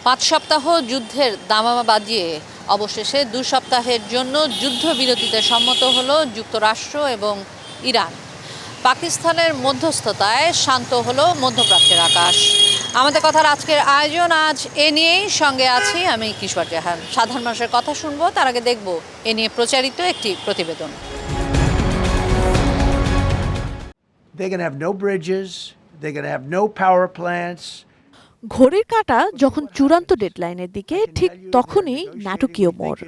5 সপ্তাহ যুদ্ধের দামামা বাজিয়ে অবশেষে 2 সপ্তাহের জন্য যুদ্ধবিরতিতে সম্মত হলো যুক্তরাষ্ট্র এবং ইরান। পাকিস্তানের মধ্যস্থতায় শান্ত হলো মধ্যপ্রাচ্যের আকাশ। আমাদের কথার আজকের আয়োজন আজ এ নিয়েই, সঙ্গে আছি আমি কিশোর জাহান। সাধারণ মানুষের কথা শুনবো, তার আগে দেখব এ নিয়ে প্রচারিত একটি প্রতিবেদন। They're going to have no bridges, they're going to have no power plants. ঘড়ির কাঁটা যখন চূড়ান্ত ডেডলাইনের দিকে, ঠিক তখনই নাটকীয় মোড়।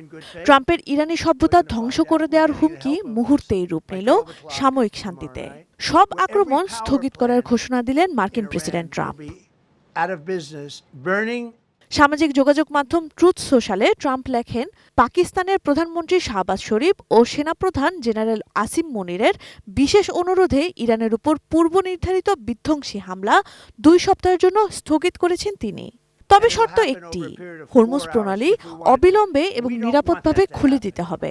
ট্রাম্পের ইরানি সভ্যতা ধ্বংস করে দেওয়ার হুমকি মুহূর্তেই রূপ নিল সাময়িক শান্তিতে। সব আক্রমণ স্থগিত করার ঘোষণা দিলেন মার্কিন প্রেসিডেন্ট ট্রাম্প। সামাজিক যোগাযোগ মাধ্যম ট্রুথ সোশ্যালে ট্রাম্প লেখেন, পাকিস্তানের প্রধানমন্ত্রী শাহবাজ শরীফ ও সেনাপ্রধান জেনারেল আসিম মনিরের বিশেষ অনুরোধে ইরানের উপর পূর্ব নির্ধারিত বিধ্বংসী হামলা 2 সপ্তাহের জন্য স্থগিত করেছেন তিনি। তবে শর্ত একটি, হরমুজ প্রণালী অবিলম্বে এবং নিরাপদভাবে খুলে দিতে হবে।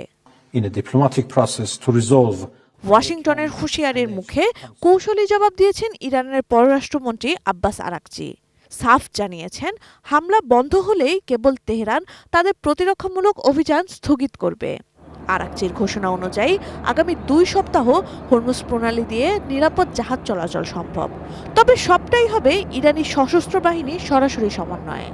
ওয়াশিংটনের হুঁশিয়ারির মুখে কৌশলী জবাব দিয়েছেন ইরানের পররাষ্ট্রমন্ত্রী আব্বাস আরাকচি। সাফ জানিয়েছেন, হামলা বন্ধ হলেই কেবল তেহরান তাদের প্রতিরক্ষামূলক অভিযান স্থগিত করবে। আরাকচির ঘোষণা অনুযায়ী আগামী 2 সপ্তাহ হরমুজ প্রণালী দিয়ে নিরাপদ জাহাজ চলাচল সম্ভব। তবে সবটাই হবে ইরানি সশস্ত্র বাহিনীর সরাসরি সমন্বয়ে।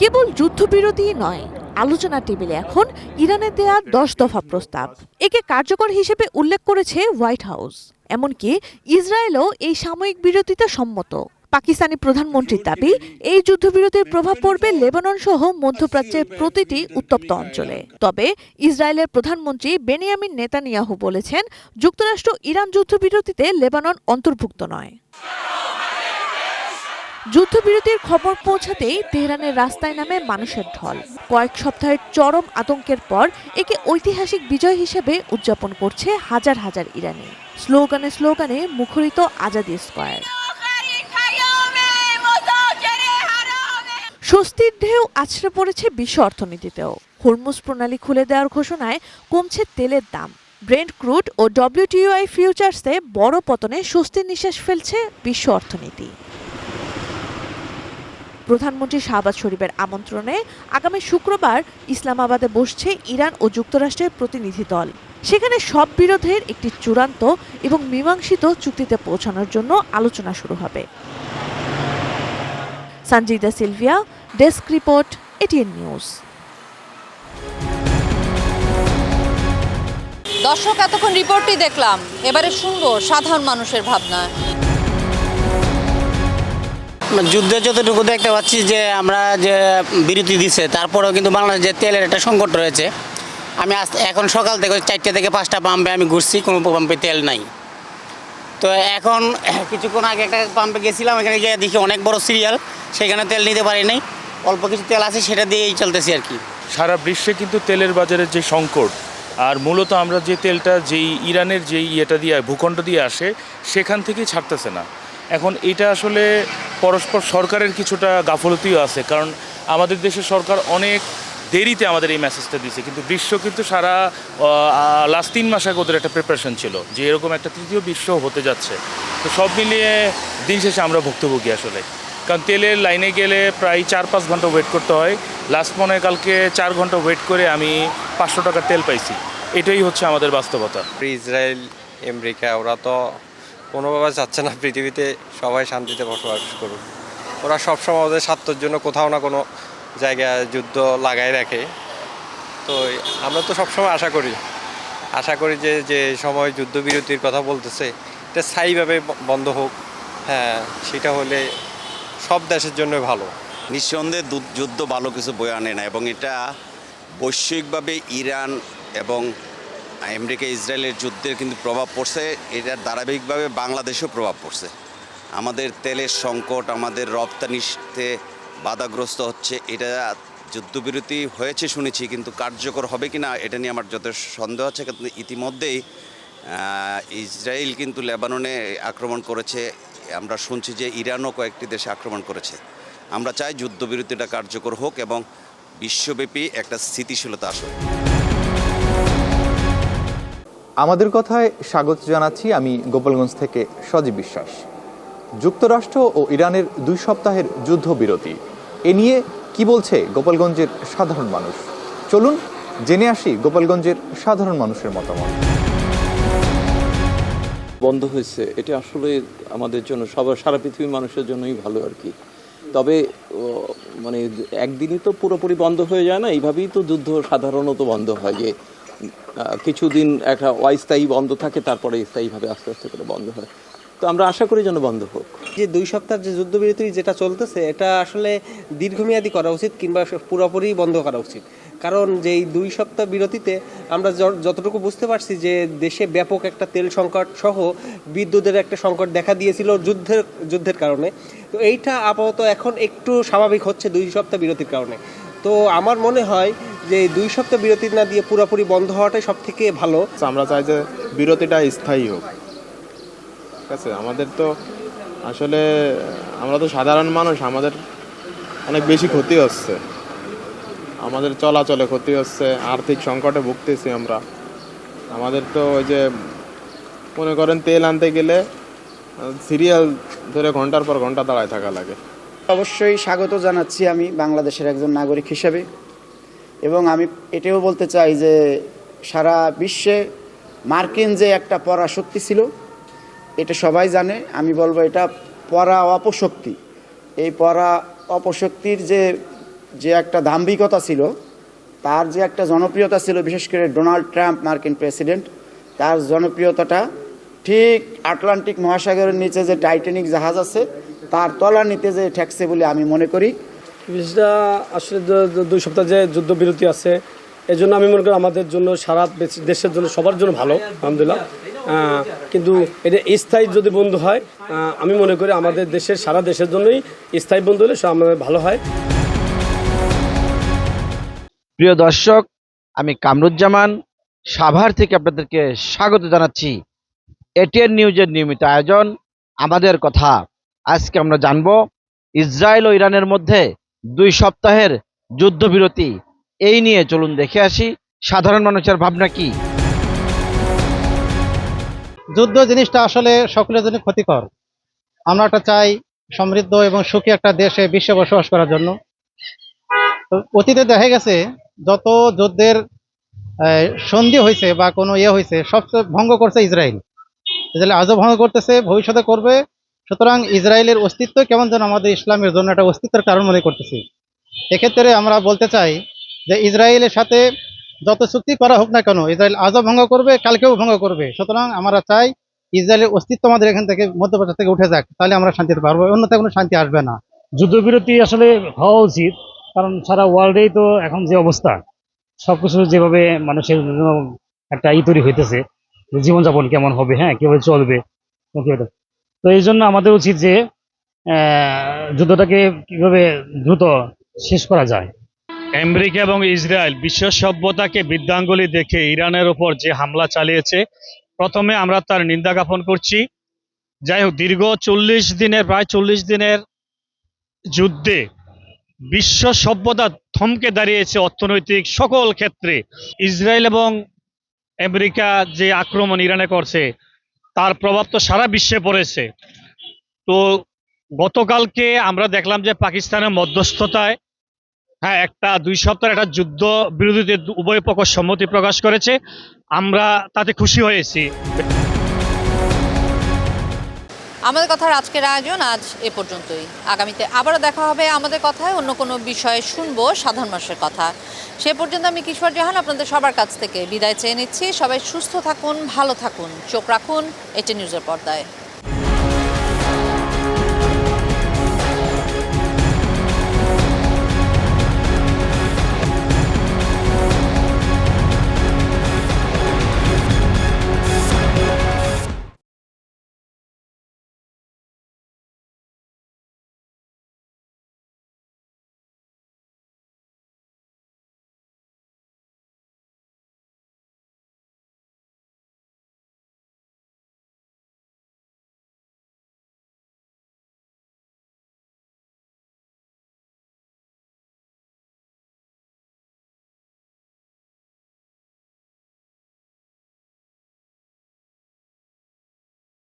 কেবল যুদ্ধবিরতিই নয়, আলোচনা টেবিলে এখন ইরানের দেয়া 10 দফা প্রস্তাব। একে কার্যকর হিসেবে উল্লেখ করেছে হোয়াইট হাউস। এমনকি ইসরায়েলও এই সাময়িক বিরতিতে সম্মত। পাকিস্তানি প্রধানমন্ত্রীর দাবি, এই যুদ্ধবিরতির প্রভাব পড়বে লেবানন সহ মধ্যপ্রাচ্যের প্রতিটি উত্তপ্ত অঞ্চলে। তবে ইসরায়েলের প্রধানমন্ত্রী বেনিয়ামিন নেতানিয়াহু বলেছেন, যুক্তরাষ্ট্র ইরান যুদ্ধবিরতিতে লেবানন অন্তর্ভুক্ত নয়। যুদ্ধবিরতির খবর পৌঁছাতেই তেহরানের রাস্তায় নামে মানুষের ঢল। কয়েক সপ্তাহের চরম আতঙ্কের পর একে ঐতিহাসিক বিজয় হিসেবে উদযাপন করছে হাজার হাজার ইরানি। স্লোগানে স্লোগানে মুখরিত আজাদি স্কয়ার। স্বস্তির ঢেউ আছড়ে পড়েছে বিশ্ব অর্থনীতিতেও। হরমুজ প্রণালী খুলে দেওয়ার ঘোষণায় কমছে তেলের দাম। ব্রেন্ট ক্রুড ও WTI ফিউচার্সে বড় পতনে স্বস্তির নিঃশ্বাস ফেলছে বিশ্ব অর্থনীতি। প্রধানমন্ত্রী শাহবাজ শরীফের আমন্ত্রণে আগামী শুক্রবার ইসলামাবাদে বসছে ইরান ও যুক্তরাষ্ট্রের প্রতিনিধি দল। সেখানে সব বিরোধের একটি চূড়ান্ত এবং মীমাংসিত চুক্তিতে পৌঁছানোর জন্য আলোচনা শুরু হবে। Sanjida Sylvia, desk report, ATN news. দর্শক, এতক্ষণ রিপোর্টটি দেখলাম, এবারে শুনবো সাধারণ মানুষের ভাবনা। যুদ্ধে যতটুকু দেখতে পাচ্ছি যে আমরা যে বিরতি দিছে, তারপরেও কিন্তু বাংলাদেশে তেলের একটা সংকট রয়েছে। আমি এখন সকাল থেকে 4টে থেকে 5টা পাম্পে আমি ঘুরছি, কোনো পাম্পে তেল নাই। তো এখন কিছুক্ষণ আগে একটা পাম্পে গেছিলাম, এখানে গিয়ে দেখি অনেক বড় সিরিয়াল, সেখানে তেল নিতে পারি নাই। অল্প কিছু তেল আছে, সেটা দিয়েই চলতেছি আর কি। সারা বিশ্বে কিন্তু তেলের বাজারের যে সংকট, আর মূলত আমরা যে তেলটা যেই ইরানের যেই ইয়েটা দিয়ে ভূখণ্ড দিয়ে আসে, সেখান থেকেই ছাড়তেছে না। এখন এটা আসলে পরস্পর সরকারের কিছুটা গাফলতিও আছে, কারণ আমাদের দেশের সরকার অনেক দেরিতে আমাদের এই মেসেজটা দিয়েছে, কিন্তু বিশ্ব কিন্তু সারা লাস্ট 3 মাস আগে ওদের একটা প্রিপারেশন ছিল যে এরকম একটা তৃতীয় বিশ্ব হতে যাচ্ছে। তো সব মিলিয়ে দিন শেষে আমরা ভুক্তভোগী আসলে, কারণ তেলের লাইনে গেলে প্রায় 4-5 ঘন্টা ওয়েট করতে হয়। লাস্ট মনে হয় কালকে 4 ঘন্টা ওয়েট করে আমি 500 টাকার তেল পাইছি। এটাই হচ্ছে আমাদের বাস্তবতা। ইসরায়েল, আমেরিকা ওরা তো কোনোভাবে চাচ্ছে না পৃথিবীতে সবাই শান্তিতে বসবাস করুক। ওরা সবসময় ওদের স্বার্থের জন্য কোথাও না কোনো জায়গায় যুদ্ধ লাগাই রাখে। তো আমরা তো সবসময় আশা করি যে সময় যুদ্ধবিরতির কথা বলতেছে, এটা স্থায়ীভাবে বন্ধ হোক। হ্যাঁ, সেটা হলে সব দেশের জন্য ভালো। নিঃসন্দেহে যুদ্ধ ভালো কিছু বয়ে আনে না, এবং এটা বৈশ্বিকভাবে ইরান এবং আমেরিকা ইসরায়েলের যুদ্ধের কিন্তু প্রভাব পড়ছে। এটার ধারাবাহিকভাবে বাংলাদেশেও প্রভাব পড়ছে। আমাদের তেলের সংকট, আমাদের রপ্তানিতে বাধাগ্রস্ত হচ্ছে। এটা যুদ্ধবিরতি হয়েছে শুনেছি, কিন্তু কার্যকর হবে কি না এটা নিয়ে আমার যথেষ্ট সন্দেহ আছে। কিন্তু ইতিমধ্যেই ইসরায়েল কিন্তু লেবাননে আক্রমণ করেছে। আমরা শুনছি যে ইরানও কয়েকটি দেশে আক্রমণ করেছে। আমরা চাই যুদ্ধবিরতিটা কার্যকর হোক এবং বিশ্বব্যাপী একটা স্থিতিশীলতা আসুক। আমাদের কথায় স্বাগত জানাচ্ছি আমি গোপালগঞ্জ থেকে সজীব বিশ্বাস। যুক্তরাষ্ট্র ও ইরানের 2 সপ্তাহের যুদ্ধবিরতি এ নিয়ে কি বলছে গোপালগঞ্জের সাধারণ মানুষ? চলুন জেনে আসি গোপালগঞ্জের সাধারণ মানুষের মতামত। বন্ধ হয়েছে, এটা আসলে আমাদের জন্য সারা পৃথিবীর মানুষের জন্যই ভালো আর কি। তবে মানে একদিনই তো পুরোপুরি বন্ধ হয়ে যায় না, এইভাবেই তো যুদ্ধ সাধারণত বন্ধ হয়, যে কিছুদিন একটা অস্থায়ী বন্ধ থাকে, তারপরে স্থায়ীভাবে আস্তে আস্তে করে বন্ধ হয়। তো আমরা আশা করি যেন বন্ধ হোক। যে 2 সপ্তাহের যে যুদ্ধবিরতি যেটা চলতেছে, এটা আসলে দীর্ঘমেয়াদী করা উচিত কিংবা পুরোপুরি বন্ধ করা উচিত। কারণ যে এই 2 সপ্তাহ বিরতিতে আমরা যতটুকু বুঝতে পারছি যে দেশে ব্যাপক একটা তেল সংকট সহ বিদ্যুতের একটা সংকট দেখা দিয়েছিল যুদ্ধের কারণে। তো এইটা আপাতত এখন একটু স্বাভাবিক হচ্ছে 2 সপ্তাহ বিরতির কারণে। তো আমার মনে হয় যে 2 সপ্তাহ বিরতি না দিয়ে পুরোপুরি বন্ধ হওয়াটাই সব থেকে ভালো। আমরা চাই যে বিরতিটা স্থায়ী হোক। ঠিক আছে, আমাদের তো আসলে আমরা তো সাধারণ মানুষ, আমাদের অনেক বেশি ক্ষতি হচ্ছে, আমাদের চলাচলে ক্ষতি হচ্ছে, আর্থিক সংকটে ভুগতেছি আমরা। আমাদের তো ওই যে মনে করেন তেল আনতে গেলে সিরিয়াল ধরে ঘন্টার পর ঘন্টা দাঁড়ায় থাকা লাগে। অবশ্যই স্বাগত জানাচ্ছি আমি বাংলাদেশের একজন নাগরিক হিসেবে, এবং আমি এটাও বলতে চাই যে সারা বিশ্বে মার্কিন যে একটা পরাশক্তি ছিল, এটা সবাই জানে। আমি বলবো এটা পরা অপশক্তি। এই পরা অপশক্তির যে একটা দাম্ভিকতা ছিল, তার যে একটা জনপ্রিয়তা ছিল, বিশেষ করে ডোনাল্ড ট্রাম্প মার্কিন প্রেসিডেন্ট, তার জনপ্রিয়তাটা ঠিক আটলান্টিক মহাসাগরের নিচে যে টাইটানিক জাহাজ আছে তার তলার নিতে যে ঠেকছে বলে আমি মনে করি। বিষয়টা আসলে 2 সপ্তাহ যে যুদ্ধবিরতি আছে, এই জন্য আমি মনে করি আমাদের জন্য, সারা দেশের জন্য, সবার জন্য ভালো, আলহামদুলিল্লাহ। কিন্তু এটা স্থায়ী যদি বন্ধ হয়, আমি মনে করি আমাদের দেশের, সারা দেশের জন্যই স্থায়ী বন্ধ হলে আমাদের ভালো হয়। প্রিয় দর্শক, আমি কামরুজ্জামান সাভার থেকে আপনাদেরকে স্বাগত জানাচ্ছি এটিএন নিউজের নিয়মিত আয়োজন আমাদের কথা। আজকে আমরা জানব ইসরায়েল ও ইরানের মধ্যে 2 সপ্তাহের যুদ্ধবিরতি। এই নিয়ে চলুন দেখে আসি সাধারণ মানুষের ভাবনা কি। যুদ্ধ জিনিসটা আসলে সকলের জন্য ক্ষতিকর। আমরা একটা চাই সমৃদ্ধ এবং সুখী একটা দেশে বিশ্বে বসবাস করার জন্য। তো অতীতে দেখা গেছে যত যুদ্ধের সন্ধি হয়েছে বা কোনো হয়েছে, সব ভঙ্গ করছে ইসরায়েল। ইসরায়েল আজও ভঙ্গ করতেছে, ভবিষ্যতে করবে। সুতরাং ইসরায়েলের অস্তিত্ব কেমন যেন আমাদের ইসলামের জন্য একটা অস্তিত্বের কারণ মনে করতেছি। এক্ষেত্রে আমরা বলতে চাই যে ইসরায়েলের সাথে যত চুক্তি করা হোক না কেন, ইসরায়েল আজও ভঙ্গ করবে, কালকেও ভঙ্গ করবে। সুতরাং আমরা চাই ইসরায়েলের অস্তিত্ব আমাদের এখান থেকে, মধ্যপ্রাচ্য থেকে উঠে যাক, তাহলে আমরা শান্তিতে পারবো, অন্যথায় কোনো শান্তি আসবে না। যুদ্ধবিরতি আসলে হওয়া উচিত, কারণ সারা ওয়ার্ল্ডেই তো এখন যে অবস্থা, সবকিছু যেভাবে মানুষের একটা তৈরি হইতেছে, জীবনযাপন কেমন হবে, হ্যাঁ কিভাবে চলবে, তো এই জন্য আমাদের উচিত যে যুদ্ধটাকে কিভাবে দ্রুত শেষ করা যায়। আমেরিকা এবং ইসরায়েল বিশ্ব সভ্যতাকে বৃদ্ধাঙ্গুলি দেখে ইরানের ওপর যে হামলা চালিয়েছে, প্রথমে আমরা তার নিন্দা জ্ঞাপন করছি। যাই হোক, দীর্ঘ প্রায় 40 দিনের যুদ্ধে বিশ্ব সভ্যতা থমকে দাঁড়িয়েছে অর্থনৈতিক সকল ক্ষেত্রে। ইসরায়েল এবং আমেরিকা যে আক্রমণ ইরানে করছে, তার প্রভাব তো সারা বিশ্বে পড়েছে। তো গতকালকে আমরা দেখলাম যে পাকিস্তানের মধ্যস্থতায় একটা 2 সপ্তাহের একটা যুদ্ধ বিরতিতে উভয় পক্ষ সম্মতি প্রকাশ করেছে। আমরা তাতে খুশি হয়েছি। আমাদের কথার আজকের আয়োজন আজ এ পর্যন্তই। আগামীতে আবারও দেখা হবে আমাদের কথায়, অন্য কোনো বিষয়ে শুনবো সাধারণ মানুষের কথা। সে পর্যন্ত আমি কিশোর জাহান আপনাদের সবার কাছ থেকে বিদায় চেয়ে নিচ্ছি। সবাই সুস্থ থাকুন, ভালো থাকুন, চোখ রাখুন এটিএন নিউজের পর্দায়।